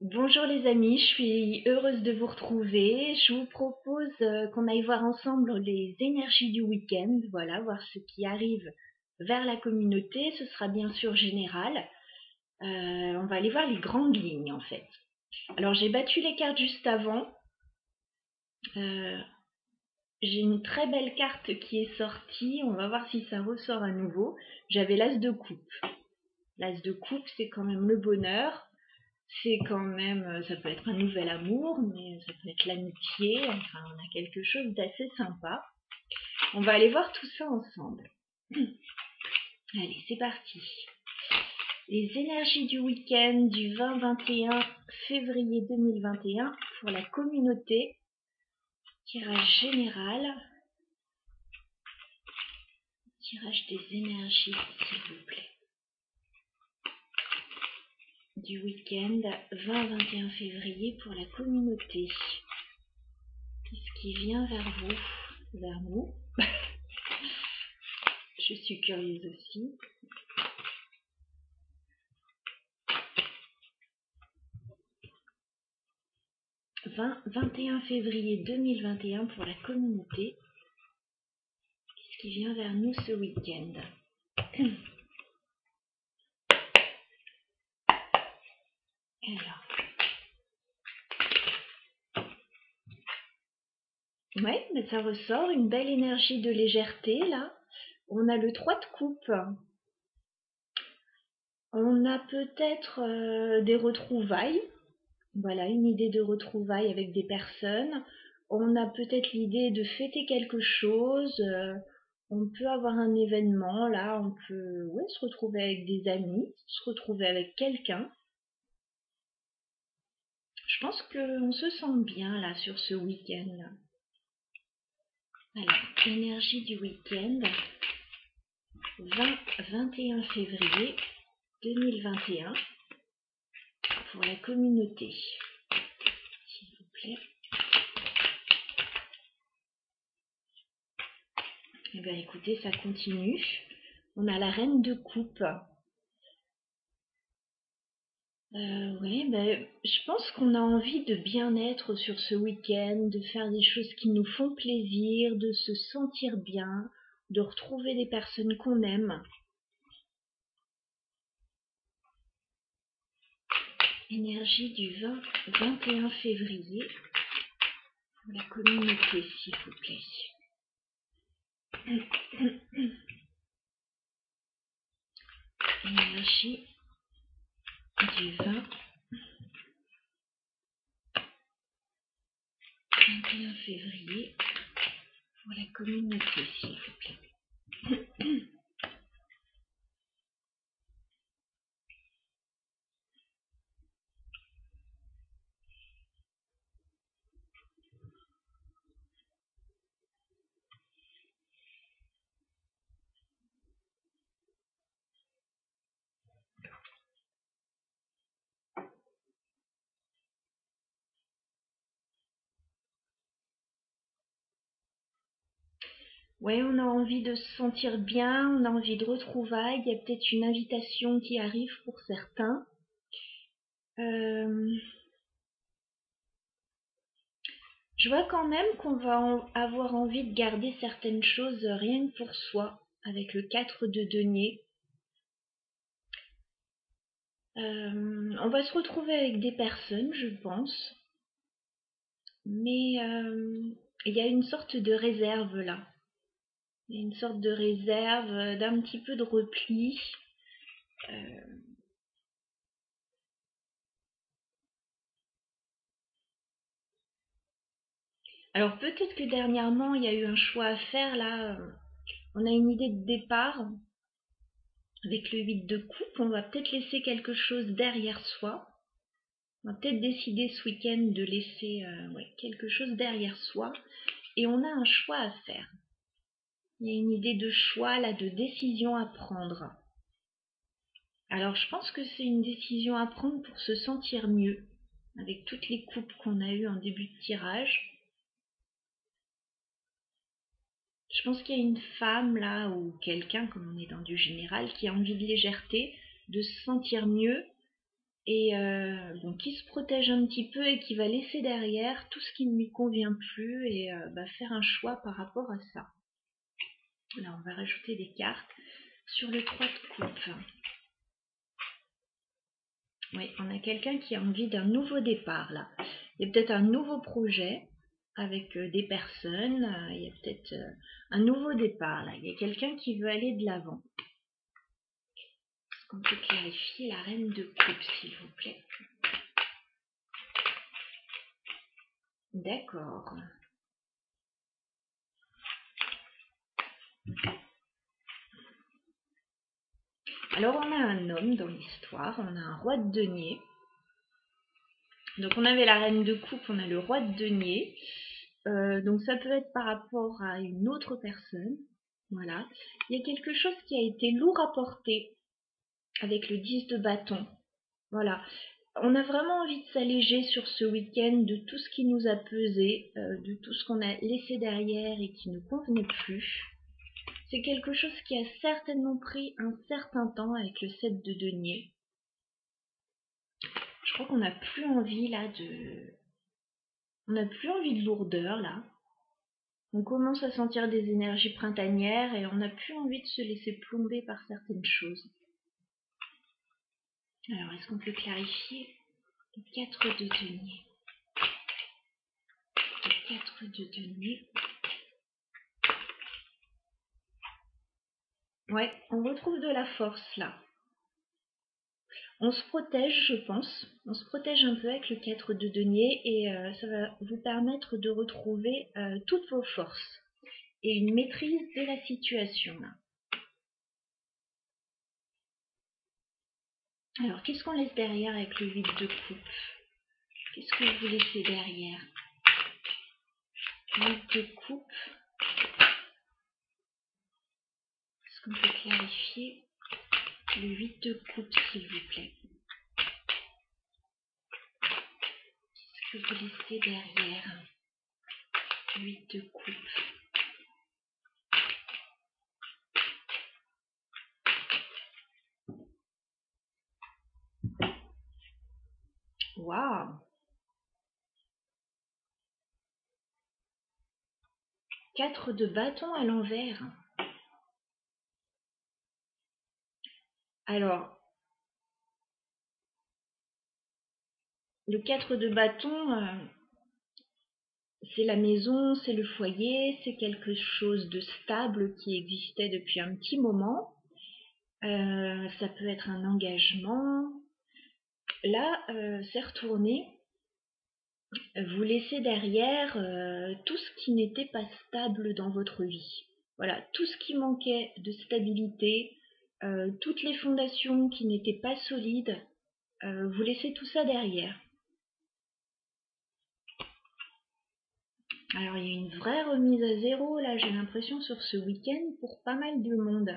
Bonjour les amis, je suis heureuse de vous retrouver. Je vous propose qu'on aille voir ensemble les énergies du week-end, voilà, voir ce qui arrive vers la communauté. Ce sera bien sûr général. On va aller voir les grandes lignes en fait. Alors j'ai battu les cartes juste avant. Euh, j'ai une très belle carte qui est sortie. On va voir si ça ressort à nouveau. J'avais l'as de coupe. L'as de coupe, c'est quand même le bonheur. C'est quand même, ça peut être un nouvel amour, mais ça peut être l'amitié, enfin on a quelque chose d'assez sympa. On va aller voir tout ça ensemble. Allez, c'est parti. Les énergies du week-end du 20-21 février 2021 pour la communauté. Tirage général. Tirage des énergies, s'il vous plaît. Du week-end 20-21 février pour la communauté. Qu'est-ce qui vient vers vous, vers nous? Je suis curieuse aussi. 21 février 2021 pour la communauté. Qu'est-ce qui vient vers nous ce week-end? Alors. Ouais, mais ça ressort une belle énergie de légèreté là. On a le 3 de coupe. On a peut-être des retrouvailles. Voilà, une idée de retrouvailles avec des personnes. On a peut-être l'idée de fêter quelque chose. On peut avoir un événement là. On peut se retrouver avec des amis, se retrouver avec quelqu'un. Je pense qu'on se sent bien là sur ce week-end. Alors, énergie du week-end 20-21 février 2021 pour la communauté. S'il vous plaît. Eh bien écoutez, ça continue. On a la reine de coupe. Je pense qu'on a envie de bien-être sur ce week-end, de faire des choses qui nous font plaisir, de se sentir bien, de retrouver des personnes qu'on aime. Énergie du 20-21 février pour la communauté, s'il vous plaît. Énergie du 21 février pour la communauté, s'il vous plaît. Ouais, on a envie de se sentir bien, on a envie de retrouvailles, il y a peut-être une invitation qui arrive pour certains. Je vois quand même qu'on va avoir envie de garder certaines choses rien que pour soi, avec le 4 de denier. On va se retrouver avec des personnes, je pense. Mais il y a une sorte de réserve là. Il y a une sorte de réserve, d'un petit peu de repli. Alors peut-être que dernièrement, il y a eu un choix à faire là. On a une idée de départ. Avec le 8 de coupe, on va peut-être laisser quelque chose derrière soi. On va peut-être décider ce week-end de laisser quelque chose derrière soi. Et on a un choix à faire. Il y a une idée de choix là, de décision à prendre. Alors je pense que c'est une décision à prendre pour se sentir mieux. Avec toutes les coupes qu'on a eues en début de tirage. Je pense qu'il y a une femme là, ou quelqu'un, comme on est dans du général, qui a envie de légèreté, de se sentir mieux. et bon, qui se protège un petit peu et qui va laisser derrière tout ce qui ne lui convient plus et faire un choix par rapport à ça. Alors on va rajouter des cartes sur le 3 de coupe. Oui, on a quelqu'un qui a envie d'un nouveau départ là. Il y a peut-être un nouveau projet avec des personnes, il y a peut-être un nouveau départ là. Il y a quelqu'un qui veut aller de l'avant. Est-ce qu'on peut clarifier la reine de coupe, s'il vous plaît? D'accord. Alors on a un homme dans l'histoire, on a un roi de denier. Donc on avait la reine de coupe, on a le roi de denier. Donc ça peut être par rapport à une autre personne. Voilà. Il y a quelque chose qui a été lourd à porter avec le 10 de bâton. Voilà. On a vraiment envie de s'alléger sur ce week-end de tout ce qui nous a pesé, de tout ce qu'on a laissé derrière et qui ne convenait plus. C'est quelque chose qui a certainement pris un certain temps avec le 7 de denier. Je crois qu'on n'a plus envie là de... On n'a plus envie de lourdeur là. On commence à sentir des énergies printanières et on n'a plus envie de se laisser plomber par certaines choses. Alors, est-ce qu'on peut clarifier le 4 de denier? Le 4 de denier. Ouais, on retrouve de la force là. On se protège, je pense. On se protège un peu avec le 4 de denier et ça va vous permettre de retrouver toutes vos forces et une maîtrise de la situation là. Alors, qu'est-ce qu'on laisse derrière avec le 8 de coupe? Qu'est-ce que vous laissez derrière? 8 de coupe. Est-ce qu'on peut clarifier le 8 de coupe, s'il vous plaît? Qu'est-ce que vous laissez derrière? 8 de coupe. Waouh! 4 de bâton à l'envers. Alors, le 4 de bâton, c'est la maison, c'est le foyer, c'est quelque chose de stable qui existait depuis un petit moment. Ça peut être un engagement. Là, c'est retourné. Vous laissez derrière tout ce qui n'était pas stable dans votre vie. Voilà, tout ce qui manquait de stabilité, toutes les fondations qui n'étaient pas solides, vous laissez tout ça derrière. Alors il y a une vraie remise à zéro là, j'ai l'impression, sur ce week-end pour pas mal de monde.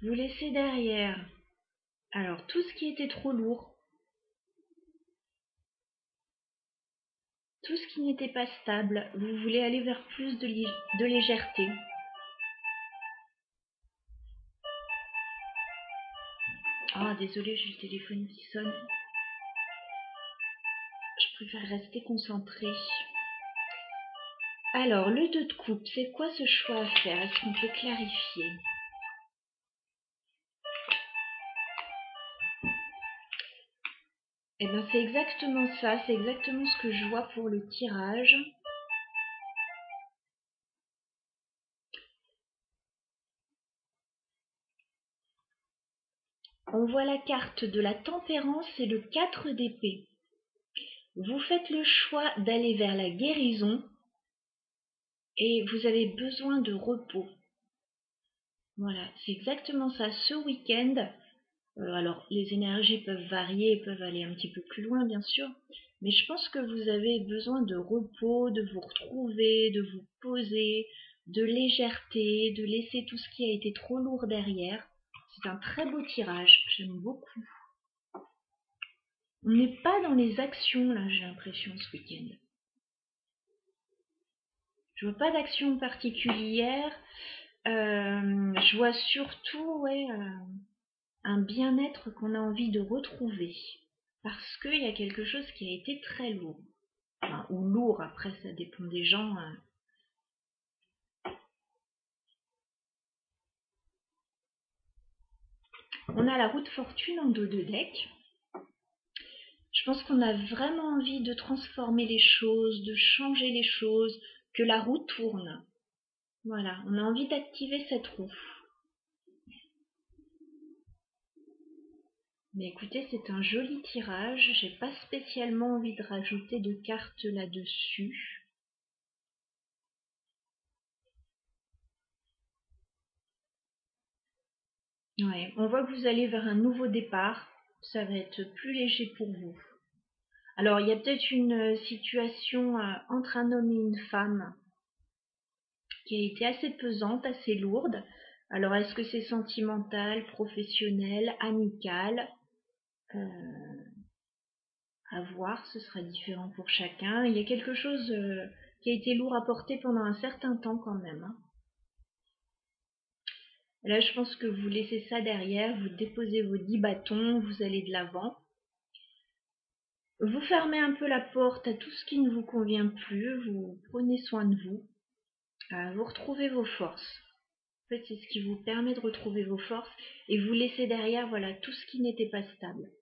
Vous laissez derrière alors tout ce qui était trop lourd, tout ce qui n'était pas stable, vous voulez aller vers plus de légèreté. Ah, désolée, j'ai le téléphone qui sonne. Je préfère rester concentrée. Alors, le 2 de coupe, c'est quoi ce choix à faire? Est-ce qu'on peut clarifier? Eh bien, c'est exactement ça, c'est exactement ce que je vois pour le tirage. On voit la carte de la tempérance et le 4 d'épée. Vous faites le choix d'aller vers la guérison et vous avez besoin de repos. Voilà, c'est exactement ça. Ce week-end, alors les énergies peuvent varier, peuvent aller un petit peu plus loin bien sûr, mais je pense que vous avez besoin de repos, de vous retrouver, de vous poser, de légèreté, de laisser tout ce qui a été trop lourd derrière. C'est un très beau tirage, j'aime beaucoup. On n'est pas dans les actions là, j'ai l'impression, ce week-end. Je vois pas d'action particulière. Je je vois surtout un bien-être qu'on a envie de retrouver. Parce qu'il y a quelque chose qui a été très lourd. Enfin, ou lourd, après ça dépend des gens. On a la roue de fortune en dos de deck. Je pense qu'on a vraiment envie de transformer les choses, de changer les choses, que la roue tourne. Voilà, on a envie d'activer cette roue. Mais écoutez, c'est un joli tirage. J'ai pas spécialement envie de rajouter de cartes là-dessus. Ouais, on voit que vous allez vers un nouveau départ. Ça va être plus léger pour vous. Alors, il y a peut-être une situation entre un homme et une femme qui a été assez pesante, assez lourde. Alors, est-ce que c'est sentimental, professionnel, amical? À voir, ce sera différent pour chacun. Il y a quelque chose qui a été lourd à porter pendant un certain temps quand même. Hein. Là, je pense que vous laissez ça derrière, vous déposez vos 10 bâtons, vous allez de l'avant. Vous fermez un peu la porte à tout ce qui ne vous convient plus, vous prenez soin de vous, vous retrouvez vos forces. En fait, c'est ce qui vous permet de retrouver vos forces et vous laissez derrière voilà, tout ce qui n'était pas stable.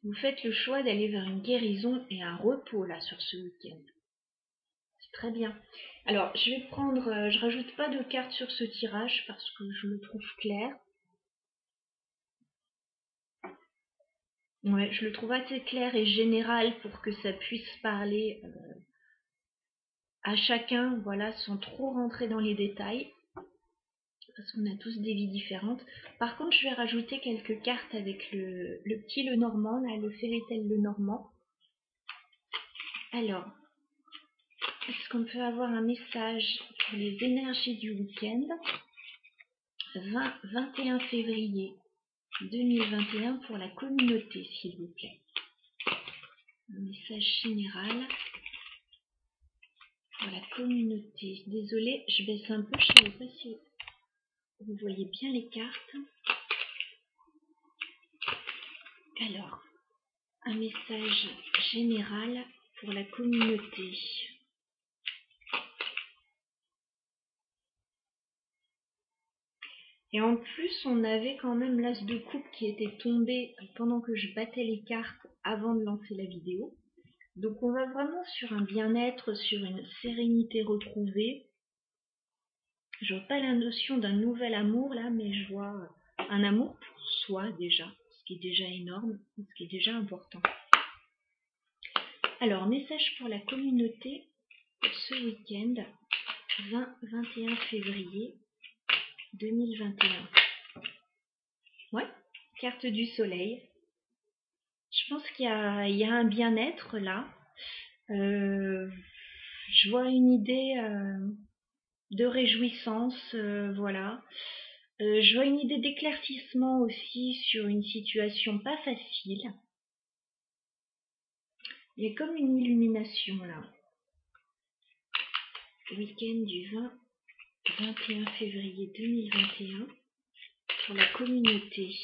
Vous faites le choix d'aller vers une guérison et un repos là sur ce week-end. C'est très bien. Alors, je vais prendre, je rajoute pas de cartes sur ce tirage parce que je le trouve clair. Ouais, je le trouve assez clair et général pour que ça puisse parler à chacun, voilà, sans trop rentrer dans les détails, parce qu'on a tous des vies différentes. Par contre, je vais rajouter quelques cartes avec le petit Lenormand, là, le Félétel Lenormand. Alors, est-ce qu'on peut avoir un message pour les énergies du week-end 21 février 2021 pour la communauté, s'il vous plaît. Un message général pour la communauté. Désolée, je baisse un peu, je ne sais pas si vous voyez bien les cartes. Alors, un message général pour la communauté. Et en plus, on avait quand même l'as de coupe qui était tombé pendant que je battais les cartes avant de lancer la vidéo. Donc on va vraiment sur un bien-être, sur une sérénité retrouvée. Je vois pas la notion d'un nouvel amour là, mais je vois un amour pour soi déjà, ce qui est déjà énorme, ce qui est déjà important. Alors, message pour la communauté ce week-end, 20-21 février 2021. Ouais, carte du soleil. Je pense qu'il y a un bien-être là. Je vois une idée de réjouissance, voilà. Je vois une idée d'éclaircissement aussi sur une situation pas facile. Il y a comme une illumination là. Week-end du 20-21 février 2021 pour la communauté.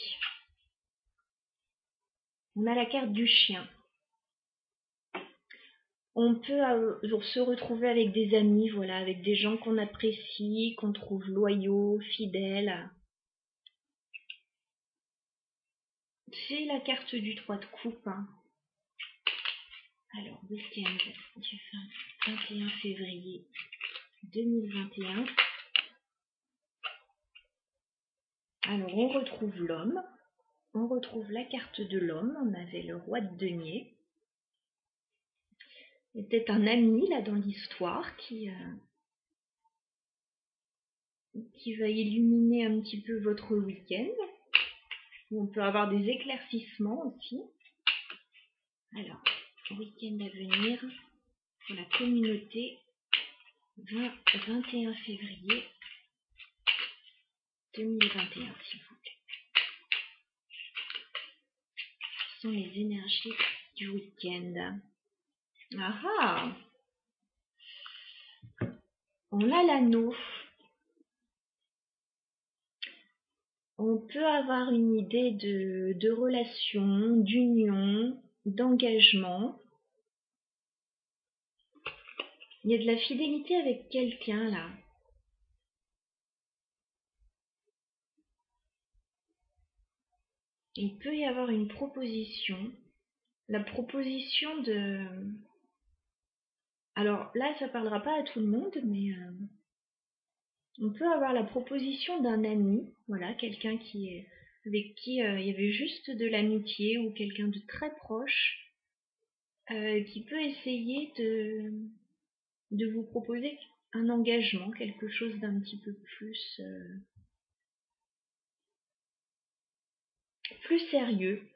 On a la carte du chien. On peut se retrouver avec des amis, voilà, avec des gens qu'on apprécie, qu'on trouve loyaux, fidèles. C'est la carte du 3 de coupe. Hein. Alors, week-end du 21 février 2021. Alors, on retrouve l'homme. On retrouve la carte de l'homme. On avait le roi de denier. Il y a peut-être un ami là dans l'histoire qui va illuminer un petit peu votre week-end. On peut avoir des éclaircissements aussi. Alors, week-end à venir pour la communauté 21 février 2021, s'il vous plaît. Ce sont les énergies du week-end. Ah ah! On a l'anneau. On peut avoir une idée de relation, d'union, d'engagement. Il y a de la fidélité avec quelqu'un là. Il peut y avoir une proposition. La proposition de... Alors là, ça parlera pas à tout le monde, mais on peut avoir la proposition d'un ami, voilà, quelqu'un avec qui il y avait juste de l'amitié ou quelqu'un de très proche qui peut essayer de vous proposer un engagement, quelque chose d'un petit peu plus sérieux.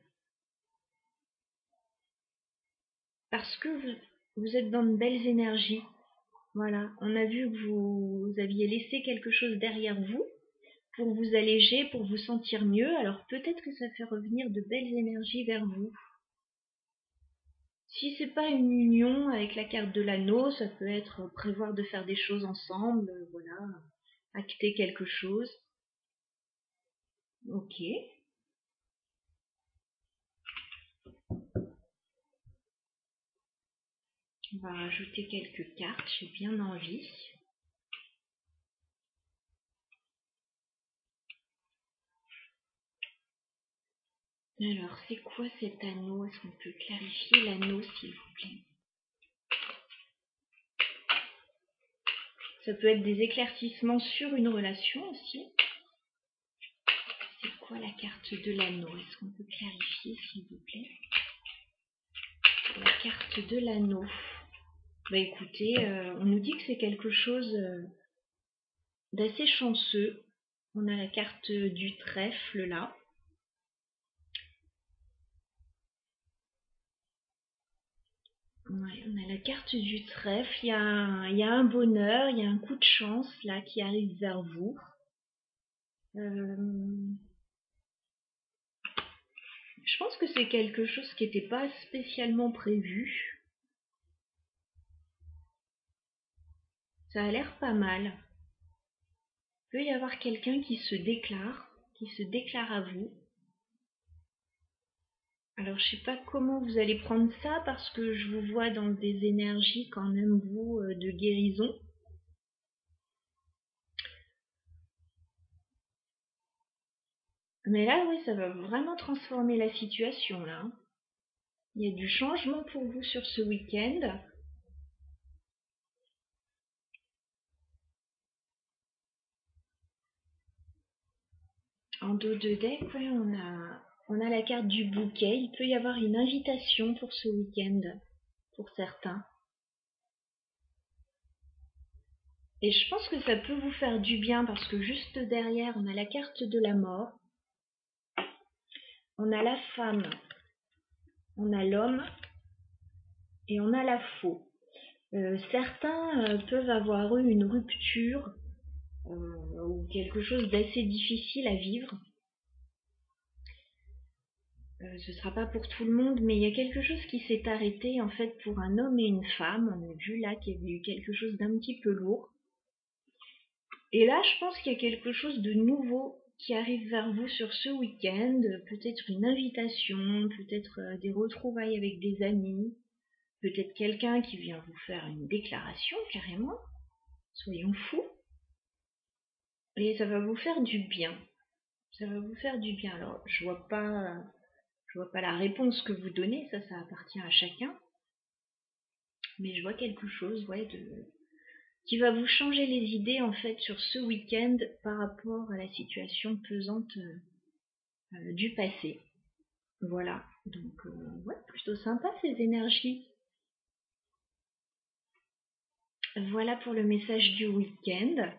Parce que vous êtes dans de belles énergies. Voilà, on a vu que vous aviez laissé quelque chose derrière vous pour vous alléger, pour vous sentir mieux. Alors peut-être que ça fait revenir de belles énergies vers vous. Si c'est pas une union avec la carte de l'anneau, ça peut être prévoir de faire des choses ensemble, voilà, acter quelque chose. Ok. On va rajouter quelques cartes, j'ai bien envie. Alors, c'est quoi cet anneau? Est-ce qu'on peut clarifier l'anneau, s'il vous plaît? Ça peut être des éclaircissements sur une relation aussi. C'est quoi la carte de l'anneau? Est-ce qu'on peut clarifier, s'il vous plaît? La carte de l'anneau. Bah écoutez, on nous dit que c'est quelque chose d'assez chanceux. On a la carte du trèfle là. Ouais, on a la carte du trèfle. Il y a un bonheur, il y a un coup de chance là qui arrive vers vous. Je pense que c'est quelque chose qui n'était pas spécialement prévu. Ça a l'air pas mal. Il peut y avoir quelqu'un qui se déclare à vous. Alors je sais pas comment vous allez prendre ça parce que je vous vois dans des énergies quand même vous de guérison. Mais là oui, ça va vraiment transformer la situation là. Il y a du changement pour vous sur ce week-end. En dos de deck, ouais, on a la carte du bouquet. Il peut y avoir une invitation pour ce week-end pour certains. Et je pense que ça peut vous faire du bien parce que juste derrière, on a la carte de la mort. On a la femme. On a l'homme. Et on a la faux. Certains peuvent avoir eu une rupture ou quelque chose d'assez difficile à vivre. Ce sera pas pour tout le monde, mais il y a quelque chose qui s'est arrêté en fait pour un homme et une femme. On a vu là qu'il y avait eu quelque chose d'un petit peu lourd. Et là, je pense qu'il y a quelque chose de nouveau qui arrive vers vous sur ce week-end. Peut-être une invitation, peut-être des retrouvailles avec des amis, peut-être quelqu'un qui vient vous faire une déclaration carrément. Soyons fous. Et ça va vous faire du bien. Ça va vous faire du bien. Alors, je vois pas la réponse que vous donnez, ça appartient à chacun. Mais je vois quelque chose, ouais, qui va vous changer les idées en fait sur ce week-end par rapport à la situation pesante du passé. Voilà, donc ouais, plutôt sympa ces énergies. Voilà pour le message du week-end.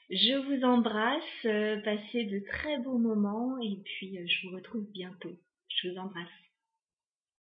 Je vous embrasse, passez de très beaux moments et puis je vous retrouve bientôt. Je vous embrasse.